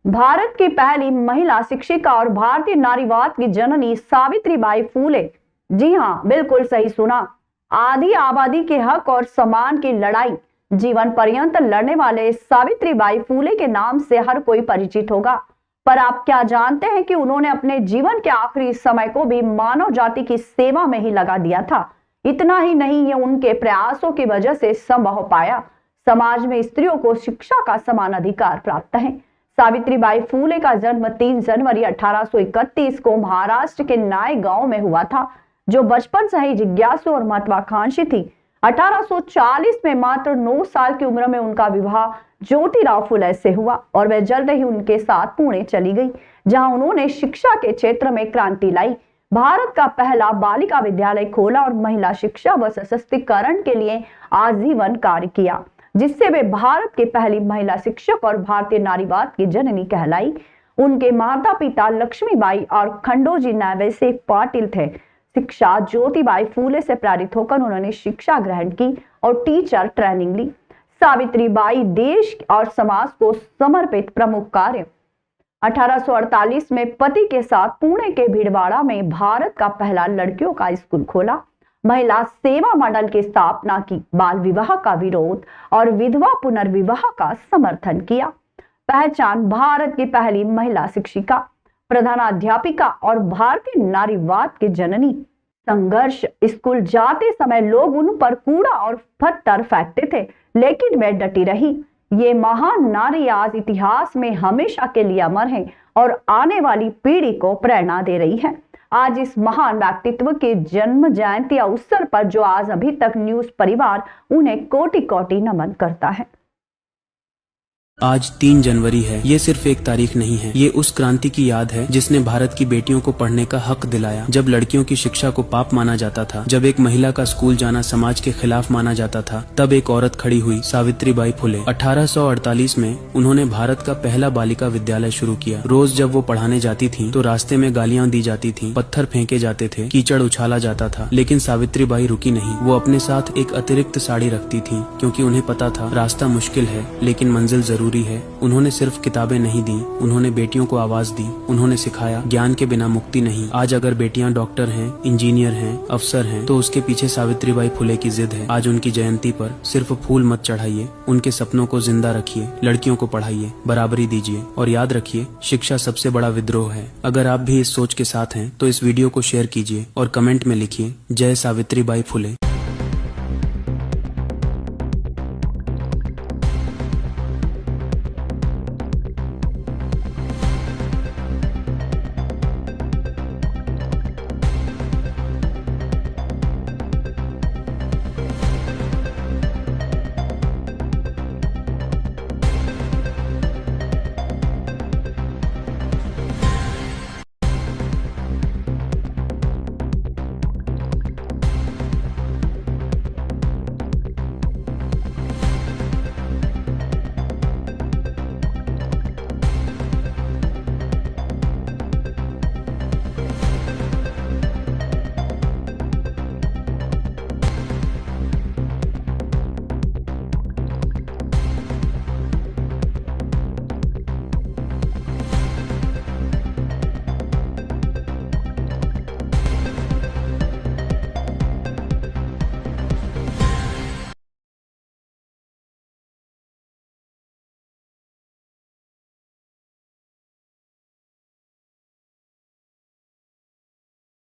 भारत की पहली महिला शिक्षिका और भारतीय नारीवाद की जननी सावित्रीबाई फूले। जी हाँ, बिल्कुल सही सुना। आधी आबादी के हक और सम्मान की लड़ाई जीवन पर्यंत लड़ने वाले सावित्रीबाई फूले के नाम से हर कोई परिचित होगा। पर आप क्या जानते हैं कि उन्होंने अपने जीवन के आखिरी समय को भी मानव जाति की सेवा में ही लगा दिया था। इतना ही नहीं, ये उनके प्रयासों की वजह से संभव हो पाया। समाज में स्त्रियों को शिक्षा का समान अधिकार प्राप्त है। सावित्रीबाई फूले का जन्म 3 जनवरी 1831 को महाराष्ट्र के नाय गांव में हुआ था, जो बचपन से ही जिज्ञासु और महत्वाकांक्षी थी। 1840 में मात्र 9 साल की उम्र में उनका विवाह ज्योतिराव फुले से हुआ और वह जल्द ही उनके साथ पुणे चली गई, जहां उन्होंने शिक्षा के क्षेत्र में क्रांति लाई। भारत का पहला बालिका विद्यालय खोला और महिला शिक्षा व सशक्तिकरण के लिए आजीवन कार्य किया, जिससे वे भारत की पहली महिला शिक्षक और भारतीय नारीवाद की जननी कहलाई। उनके माता पिता लक्ष्मीबाई और खंडोजी नावेसे पाटिल थे। शिक्षा ज्योतिबाई फूले से प्रेरित होकर उन्होंने शिक्षा ग्रहण की और टीचर ट्रेनिंग ली। सावित्रीबाई देश और समाज को समर्पित प्रमुख कार्य। 1848 में पति के साथ पुणे के भीलवाड़ा में भारत का पहला लड़कियों का स्कूल खोला, महिला सेवा मंडल की स्थापना की, बाल विवाह का विरोध और विधवा पुनर्विवाह का समर्थन किया। पहचान: भारत की पहली महिला शिक्षिका, प्रधानाध्यापिका और भारतीय नारीवाद की जननी। संघर्ष: स्कूल जाते समय लोग उन पर कूड़ा और पत्थर फेंकते थे, लेकिन वे डटी रही। ये महान नारी आज इतिहास में हमेशा के लिए अमर है और आने वाली पीढ़ी को प्रेरणा दे रही है। आज इस महान व्यक्तित्व के जन्म जयंती अवसर पर जो आज अभी तक न्यूज परिवार उन्हें कोटि कोटि नमन करता है। आज 3 जनवरी है। ये सिर्फ एक तारीख नहीं है, ये उस क्रांति की याद है जिसने भारत की बेटियों को पढ़ने का हक दिलाया। जब लड़कियों की शिक्षा को पाप माना जाता था, जब एक महिला का स्कूल जाना समाज के खिलाफ माना जाता था, तब एक औरत खड़ी हुई, सावित्रीबाई फुले। 1848 में उन्होंने भारत का पहला बालिका विद्यालय शुरू किया। रोज जब वो पढ़ाने जाती थी तो रास्ते में गालियां दी जाती थी, पत्थर फेंके जाते थे, कीचड़ उछाला जाता था, लेकिन सावित्रीबाई रुकी नहीं। वो अपने साथ एक अतिरिक्त साड़ी रखती थी, क्योंकि उन्हें पता था रास्ता मुश्किल है लेकिन मंजिल जरूर है। उन्होंने सिर्फ किताबें नहीं दी, उन्होंने बेटियों को आवाज दी। उन्होंने सिखाया, ज्ञान के बिना मुक्ति नहीं। आज अगर बेटियां डॉक्टर हैं, इंजीनियर हैं, अफसर हैं, तो उसके पीछे सावित्रीबाई फुले की जिद है। आज उनकी जयंती पर सिर्फ फूल मत चढ़ाइए, उनके सपनों को जिंदा रखिए, लड़कियों को पढ़ाइए, बराबरी दीजिए और याद रखिए, शिक्षा सबसे बड़ा विद्रोह है। अगर आप भी इस सोच के साथ हैं तो इस वीडियो को शेयर कीजिए और कमेंट में लिखिए, जय सावित्रीबाई फुले।